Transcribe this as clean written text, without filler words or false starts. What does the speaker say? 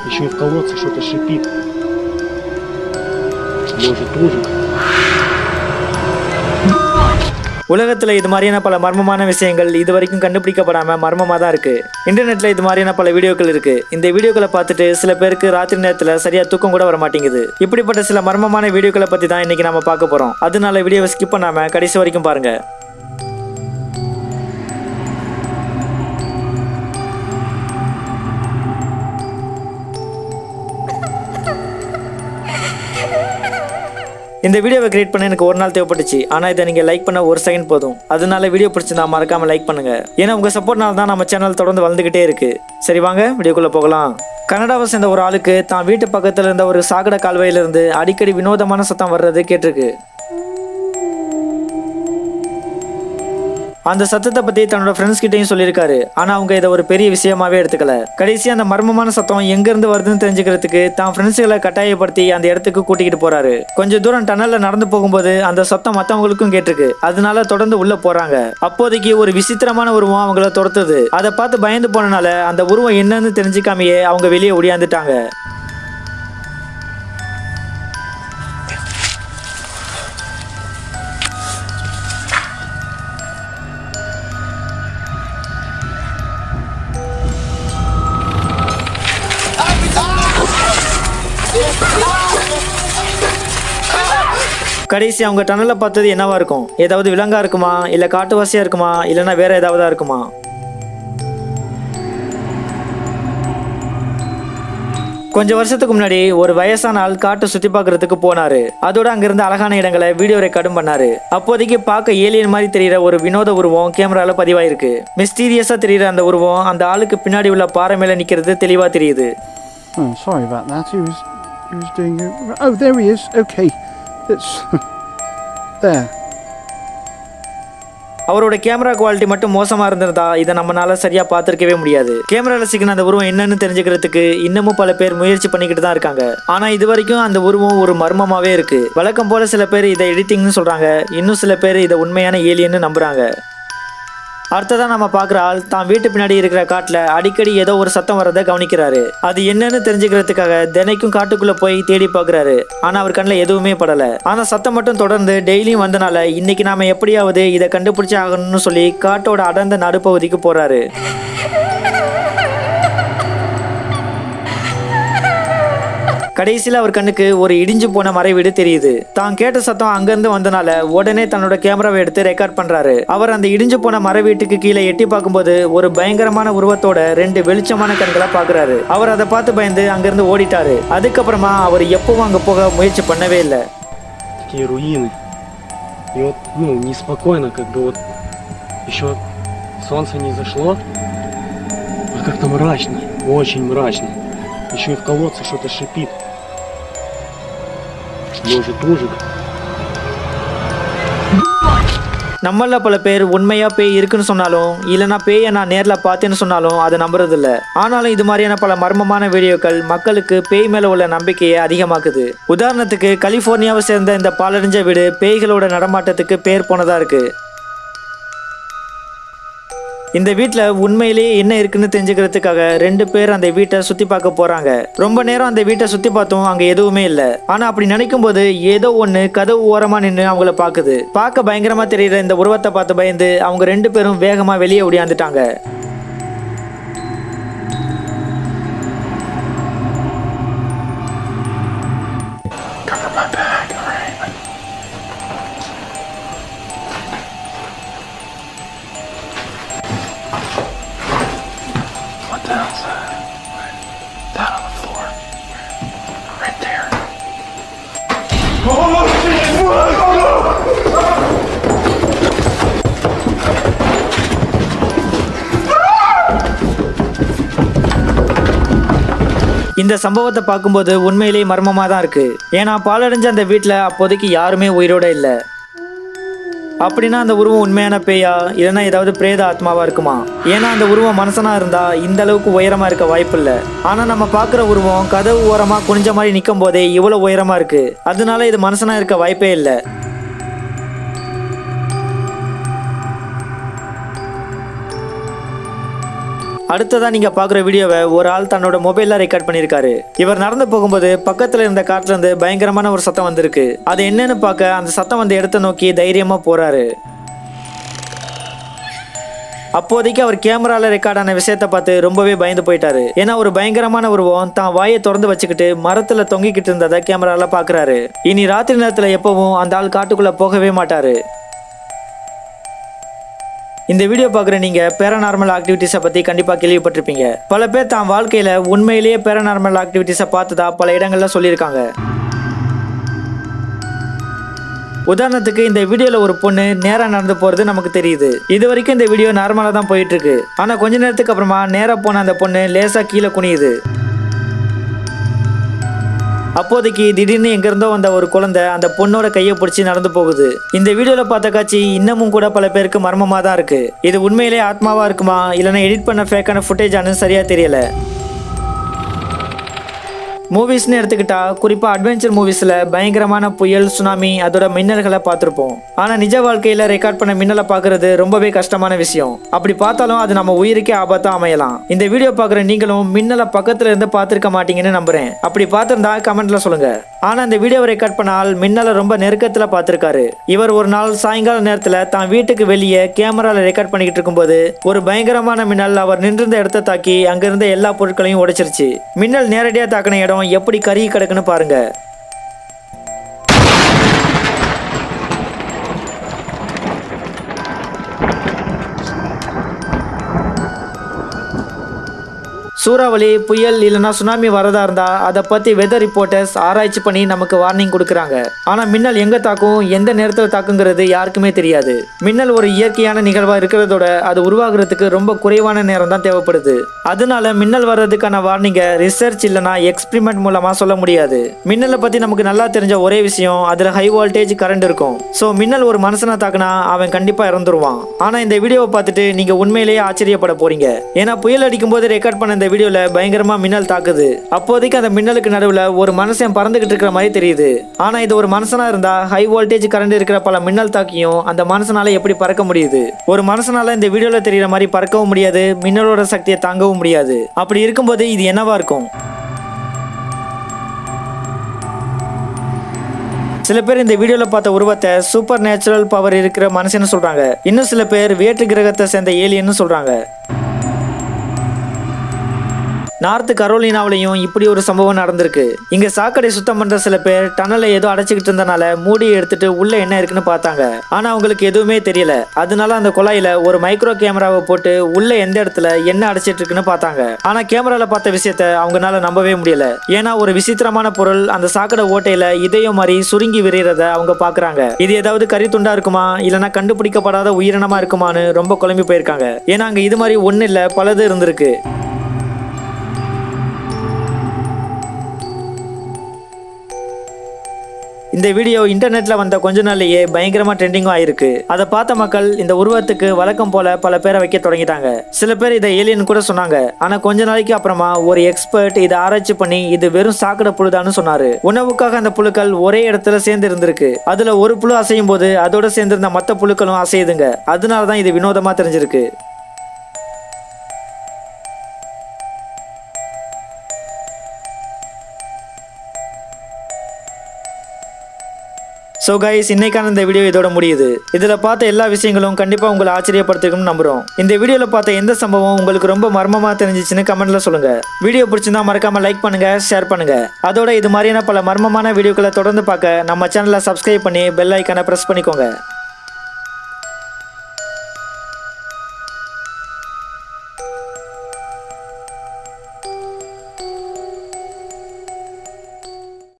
Еще и в колодце что-то шипит. Может, ужик. உலகத்துல இது மாதிரியான பல மர்மமான விஷயங்கள் இது வரைக்கும் கண்டுபிடிக்கப்படாம மர்மமா தான் இருக்கு. இன்டர்நெட்ல இது மாதிரியான பல வீடியோக்கள் இருக்கு. இந்த வீடியோக்களை பார்த்துட்டு சில பேருக்கு ராத்திரி நேரத்துல சரியா தூக்கம் கூட வர மாட்டேங்குது. இப்படிப்பட்ட சில மர்மமான வீடியோக்களை பத்தி தான் இன்னைக்கு நாம பார்க்க போறோம். அதனால வீடியோவை ஸ்கிப் பண்ணாம கடைசி வரைக்கும் பாருங்க. இந்த வீடியோவை கிரியேட் பண்ண எனக்கு ஒரு நாள் தேவைப்பட்டுச்சு. ஆனா இதை நீங்க லைக் பண்ண ஒரு செகண்ட் போதும். அதனால வீடியோ பிடிச்சிருந்தா மறக்காம லைக் பண்ணுங்க. ஏன்னா உங்க சப்போர்ட்னால தான் நம்ம சேனல் தொடர்ந்து வளர்ந்துகிட்டே இருக்கு. சரி வாங்க வீடியோக்குள்ள போகலாம். கனடாவை சேர்ந்த ஒரு ஆளுக்கு தான் வீட்டு பக்கத்துல இருந்த ஒரு சாக்கடை கால்வாயிலிருந்து அடிக்கடி வினோதமான சத்தம் வர்றது கேட்டிருக்கு. அந்த சத்தத்தை பத்தி தன்னோட ஃப்ரெண்ட்ஸ் கிட்டையும் சொல்லியிருக்காரு. ஆனா அவங்க இதை ஒரு பெரிய விஷயமாவே எடுத்துக்கல. கடைசி அந்த மர்மமான சத்தம் எங்க இருந்து வருதுன்னு தெரிஞ்சுக்கிறதுக்கு தான் ஃப்ரெண்ட்ஸுகளை கட்டாயப்படுத்தி அந்த இடத்துக்கு கூட்டிகிட்டு போறாரு. கொஞ்சம் தூரம் டனல்ல நடந்து போகும்போது அந்த சத்தம் மத்தவங்களுக்கும் கேட்டிருக்கு. அதனால தொடர்ந்து உள்ள போறாங்க. அப்போதைக்கு ஒரு விசித்திரமான உருவம் அவங்கள துரத்துது. அதை பார்த்து பயந்து போனனால அந்த உருவம் என்னன்னு தெரிஞ்சுக்காமையே அவங்க வெளியே ஓடியாந்துட்டாங்க. கடைசி அவங்க டனலை பார்த்தது என்னவா இருக்கும்? ஏதாவது விலங்கா இருக்குமா, இல்ல காட்டுவாசியா இருக்குமா, இல்லைன்னா வேற ஏதாவதா இருக்குமா? கொஞ்சம் வருஷத்துக்கு முன்னாடி ஒரு வயசான ஆள் காட்டை சுத்தி பார்க்கறதுக்கு போனாரு. அதோட அங்கிருந்த அழகான இடங்களை வீடியோ ரெக்கார்டும் பண்ணாரு. அப்போதைக்கு பார்க்க ஏலியன் மாதிரி தெரியுற ஒரு வினோத உருவம் கேமரால பதிவாயிருக்கு. மிஸ்டீரியஸா தெரியுற அந்த உருவம் அந்த ஆளுக்கு பின்னாடி உள்ள பாறை மேல நிக்கிறது தெளிவா தெரியுது. Sorry about that. He was doing. Oh, there he is. Okay, it's there. அவரோட கேமரா குவாலிட்டி மட்டும் மோசமா இருந்திருந்தா இதை நம்மளால சரியா பார்த்திருக்கவே முடியாது. கேமரால சிக்கின அந்த உருவம் என்னன்னு தெரிஞ்சுக்கிறதுக்கு இன்னமும் பல பேர் முயற்சி பண்ணிக்கிட்டு தான் இருக்காங்க. ஆனா இது வரைக்கும் அந்த உருவம் ஒரு மர்மமாவே இருக்கு. வழக்கம் போல சில பேர் இதை எடிட்டிங்னு சொல்றாங்க. இன்னும் சில பேர் இதை உண்மையான ஏலியன்னு நம்புறாங்க. அடுத்ததான் நம்ம பார்க்குற ஆள் தான் வீட்டு பின்னாடி இருக்கிற காட்டில் அடிக்கடி ஏதோ ஒரு சத்தம் வரதை கவனிக்கிறாரு. அது என்னன்னு தெரிஞ்சுக்கிறதுக்காக தினைக்கும் காட்டுக்குள்ள போய் தேடி பார்க்குறாரு. ஆனால் அவர் கண்ணில் எதுவுமே படலை. ஆனால் சத்தம் மட்டும் தொடர்ந்து டெய்லியும் வந்தனால இன்னைக்கு நாம எப்படியாவது இதை கண்டுபிடிச்சி ஆகணும்னு சொல்லி காட்டோட அடர்ந்த நடுப்பகுதிக்கு போறாரு. கடைசியில் அவர் கண்ணுக்கு ஒரு இடிஞ்சு போன மறை வீடு தெரியுது. தான் கேட்ட சத்தம் அங்கிருந்து வந்தனால உடனே தன்னோட கேமராவை எடுத்து ரெக்கார்ட் பண்றாரு. அவர் அந்த இடிஞ்சு போன மறை வீட்டுக்கு கீழே எட்டி பார்க்கும்போது ஒரு பயங்கரமான உருவத்தோட 2 வெளிச்சமான கண்களை பாக்குறாரு. அவர் அதை பார்த்து பயந்து அங்கிருந்து ஓடிட்டாரு. அதுக்கப்புறமா அவர் எப்பவும் அங்க போக முயற்சி பண்ணவே இல்லை. Такие руины. И вот, неспокойно, как бы вот еще солнце не зашло, а как-то мрачно, очень мрачно. Еще и в колодце что-то шипит. Может, ужик. நம்மள பல பேர் உண்மையா பேய் இருக்குன்னு சொன்னாலும் இல்லைன்னா பேயை நான் நேர்ல பார்த்தேன்னு சொன்னாலும் அதை நம்புறது இல்ல. ஆனாலும் இது மாதிரியான பல மர்மமான வீடியோக்கள் மக்களுக்கு பேய் மேல உள்ள நம்பிக்கையை அதிகமாக்குது. உதாரணத்துக்கு கலிபோர்னியாவை சேர்ந்த இந்த பாலடைஞ்ச வீடு பேய்களோட நடமாட்டத்துக்கு பேர் போனதா இருக்கு. இந்த வீட்டில் உண்மையிலேயே என்ன இருக்குன்னு தெரிஞ்சுக்கிறதுக்காக 2 பேர் அந்த வீட்டை சுற்றி பார்க்க போகிறாங்க. ரொம்ப நேரம் அந்த வீட்டை சுற்றி பார்த்தோம், அங்கே எதுவுமே இல்லை. ஆனால் அப்படி நினைக்கும் போது ஏதோ ஒன்று கதவு ஓரமாக நின்று அவங்கள பார்க்குது. பார்க்க பயங்கரமாக தெரியுற இந்த உருவத்தை பார்த்து பயந்து அவங்க 2 பேரும் வேகமாக வெளியே ஓடியாந்துட்டாங்க. இந்த சம்பவத்தை பார்க்கும்போது உண்மையிலேயே மர்மமாக தான் இருக்கு. ஏன்னா பாலடைஞ்ச அந்த வீட்டில் அப்போதைக்கு யாருமே உயிரோட இல்லை. அப்படின்னா அந்த உருவம் உண்மையான பேயா இல்லைன்னா ஏதாவது பிரேத ஆத்மாவா இருக்குமா? ஏன்னா அந்த உருவம் மனுஷனா இருந்தா இந்த அளவுக்கு உயரமா இருக்க வாய்ப்பு இல்லை. ஆனா நம்ம பார்க்குற உருவம் கதவு ஓரமா குனிஞ்ச மாதிரி நிற்கும் போதே இவ்வளவு உயரமா இருக்கு. அதனால இது மனுஷனா இருக்க வாய்ப்பே இல்லை. அடுத்ததா நீங்க பாக்குற வீடியோவை ஒரு ஆள் தன்னோட மொபைல்ல ரெக்கார்ட் பண்ணிருக்காரு. இவர் நடந்து போகும்போது பக்கத்துல இருந்த காட்டுல இருந்து பயங்கரமான ஒரு சத்தம் வந்திருக்கு. அது என்னன்னு பார்க்க அந்த சத்தம் வந்த இடத்தை நோக்கி தைரியமா போறாரு. அப்போதைக்கு அவர் கேமரால ரெக்கார்ட் ஆன விஷயத்தை பார்த்து ரொம்பவே பயந்து போயிட்டாரு. ஏன்னா ஒரு பயங்கரமான உருவம் தான் வாயை திறந்து வச்சுக்கிட்டு மரத்துல தொங்கிக்கிட்டு இருந்ததை கேமரால பாக்குறாரு. இனி ராத்திரி நேரத்துல எப்பவும் அந்த ஆள் காட்டுக்குள்ள போகவே மாட்டாரு. இந்த வீடியோ பார்க்குற நீங்க பேரநார்மல் ஆக்டிவிட்டிஸை பத்தி கண்டிப்பா கேள்விப்பட்டிருப்பீங்க. பல பேர் தான் வாழ்க்கையில உண்மையிலேயே பேரநார்மல் ஆக்டிவிட்டிஸை பார்த்ததா பல இடங்கள்ல சொல்லியிருக்காங்க. உதாரணத்துக்கு இந்த வீடியோல ஒரு பொண்ணு நேரா நடந்து போறது நமக்கு தெரியுது. இது வரைக்கும் இந்த வீடியோ நார்மலா தான் போயிட்டு இருக்கு. ஆனா கொஞ்ச நேரத்துக்கு அப்புறமா நேரா போன அந்த பொண்ணு லேசா கீழே குனியுது. அப்போதைக்கு திடீர்னு எங்க இருந்தோ வந்த ஒரு குழந்தை அந்த பொண்ணோட கையை பிடிச்சி நடந்து போகுது. இந்த வீடியோல பார்த்த காட்சி இன்னமும் கூட பல பேருக்கு மர்மமா தான் இருக்கு. இது உண்மையிலேயே ஆத்மாவா இருக்குமா இல்லைன்னா எடிட் பண்ண ஃபேக்கான ஃபுட்டேஜானு சரியா தெரியல. மூவிஸ்னு எடுத்துக்கிட்டா குறிப்பா அட்வென்ச்சர் மூவிஸ்ல பயங்கரமான புயல், சுனாமி, அதோட மின்னல்களை பார்த்துருப்போம். ஆனா நிஜ வாழ்க்கையில ரெக்கார்ட் பண்ண மின்னலை பார்க்கறது ரொம்பவே கஷ்டமான விஷயம். அப்படி பார்த்தாலும் அது நம்ம உயிருக்கே ஆபத்தா அமையலாம். இந்த வீடியோ பார்க்குற நீங்களும் மின்னலை பக்கத்துல இருந்து பார்த்துருக்க மாட்டீங்கன்னு நம்புறேன். அப்படி பார்த்திருந்தா கமெண்ட்ல சொல்லுங்க. ஆனா இந்த வீடியோவை ரெக்கார்ட் பண்ண ஆள் மின்னலை ரொம்ப நெருக்கத்துல பார்த்திருக்காரு. இவர் ஒரு நாள் சாயங்கால நேரத்துல தான் வீட்டுக்கு வெளியே கேமரால ரெக்கார்ட் பண்ணிக்கிட்டு இருக்கும்போது ஒரு பயங்கரமான மின்னல் அவர் நின்றிருந்த இடத்தை தாக்கி அங்கிருந்த எல்லா பொருட்களையும் உடைச்சிருச்சு. மின்னல் நேரடியா தாக்கின இடம் எப்படி கருகி கிடக்குன்னு பாருங்க. சூறாவளி, புயல் இல்லைன்னா சுனாமி வரதா இருந்தா அதை பத்தி வெதர் ரிப்போர்ட்டர்ஸ் ஆராய்ச்சி பண்ணி நமக்கு வார்னிங் கொடுக்குறாங்க. ஆனா மின்னல் எங்க தாக்கும், எந்த நேரத்தில் தாக்குங்கிறது யாருக்குமே தெரியாது. மின்னல் ஒரு இயற்கையான நிகழ்வா இருக்கிறதோட அது உருவாகிறதுக்கு ரொம்ப குறைவான நேரம் தான் தேவைப்படுது. அதனால மின்னல் வர்றதுக்கான வார்னிங்கை ரிசர்ச் இல்லைன்னா எக்ஸ்பிரிமெண்ட் மூலமா சொல்ல முடியாது. மின்னலை பத்தி நமக்கு நல்லா தெரிஞ்ச ஒரே விஷயம் அதுல ஹை வோல்டேஜ் கரண்ட் இருக்கும். ஸோ மின்னல் ஒரு மனுஷனை தாக்குனா அவன் கண்டிப்பா இறந்துருவான். ஆனா இந்த வீடியோவை பார்த்துட்டு நீங்க உண்மையிலேயே ஆச்சரியப்பட போறீங்க. ஏன்னா புயல் அடிக்கும் போது ரெக்கார்ட் பண்ண இந்த வீடியோல பயங்கரமா மின்னல் தாக்குது. அப்போதைக்கு அந்த மின்னலுக்கு நடுவுல ஒரு மனுஷன் பறந்துகிட்டு இருக்கிற மாதிரி தெரியுது. ஆனா இது ஒரு மனுஷனா இருந்தா ஹை வோல்டேஜ் கரண்ட் இருக்கிற பல மின்னல் தாக்கியும் அந்த மனுஷனால எப்படி பறக்க முடியுது? ஒரு மனுஷனால இந்த வீடியோல தெரியற மாதிரி பறக்கவும் முடியாது, மின்னலோட சக்தியை தாங்கவும் முடியாது. அப்படி இருக்கும்போது இது என்னவா இருக்கும்? சில பேர் இந்த வீடியோல பார்த்த உருவத்தை சூப்பர் நேச்சுரல் பவர் இருக்கிற மனுஷன்னு சொல்றாங்க. இன்னும் சில பேர் வேற்று கிரகத்தை சேர்ந்த ஏலியன்னு சொல்றாங்க. நார்த் கரோலினாவிலையும் இப்படி ஒரு சம்பவம் நடந்திருக்கு. இங்க சாக்கடை சுத்தம் பண்ற சில பேர் டனலை ஏதோ அடைச்சிக்கிட்டு இருந்தனால மூடியை எடுத்துட்டு உள்ள என்ன இருக்குன்னு பார்த்தாங்க. ஆனா அவங்களுக்கு எதுவுமே தெரியல. அதனால அந்த குழாயில ஒரு மைக்ரோ கேமராவை போட்டு உள்ள எந்த இடத்துல என்ன அடைச்சிட்டு இருக்குன்னு பார்த்தாங்க. ஆனா கேமரால பார்த்த விஷயத்த அவங்களால நம்பவே முடியல. ஏன்னா ஒரு விசித்திரமான பொருள் அந்த சாக்கடை ஓட்டையில இதயம் மாதிரி சுருங்கி விரியறத அவங்க பாக்குறாங்க. இது ஏதாவது கறி துண்டா இருக்குமா இல்லைன்னா கண்டுபிடிக்கப்படாத உயிரினமா இருக்குமான்னு ரொம்ப குழம்பி போயிருக்காங்க. ஏன்னா அங்க இது மாதிரி ஒண்ணு இல்ல பலது இருந்திருக்கு. இந்த வீடியோ இன்டர்நெட்ல வந்த கொஞ்ச நாள்லயே பயங்கரமா ட்ரெண்டிங்கும் ஆயிருக்கு. அதை பார்த்த மக்கள் இந்த உருவத்துக்கு வழக்கம் போல பல பேரை வைக்க தொடங்கிட்டாங்க. சில பேர் இதை ஏலியன் கூட சொன்னாங்க. ஆனா கொஞ்ச நாளைக்கு அப்புறமா ஒரு எக்ஸ்பர்ட் இதை ஆராய்ச்சி பண்ணி இது வெறும் சாக்கடை புழுதான்னு சொன்னாரு. உணவுக்காக அந்த புழுக்கள் ஒரே இடத்துல சேர்ந்து இருந்திருக்கு. அதுல ஒரு புழு அசையும் போது அதோட சேர்ந்திருந்த மற்ற புழுக்களும் அசையுதுங்க. அதனாலதான் இது வினோதமா தெரிஞ்சிருக்கு. ஸோ கைஸ், இன்னைக்கான இந்த வீடியோ இதோட முடியுது. இதில் பார்த்த எல்லா விஷயங்களும் கண்டிப்பாக உங்களை ஆச்சரியப்படுத்திருக்கும்னு நம்புகிறோம். இந்த வீடியோவில் பார்த்த எந்த சம்பவம் உங்களுக்கு ரொம்ப மர்மமாக தெரிஞ்சிச்சுன்னு கமெண்ட்ல சொல்லுங்க. வீடியோ பிடிச்சிருந்தா மறக்காம லைக் பண்ணுங்க, ஷேர் பண்ணுங்க. அதோட இது மாதிரியான பல மர்மமான வீடியோக்களை தொடர்ந்து பார்க்க நம்ம சேனலை சப்ஸ்கிரைப் பண்ணி பெல் ஐக்கானை பிரஸ் பண்ணிக்கோங்க.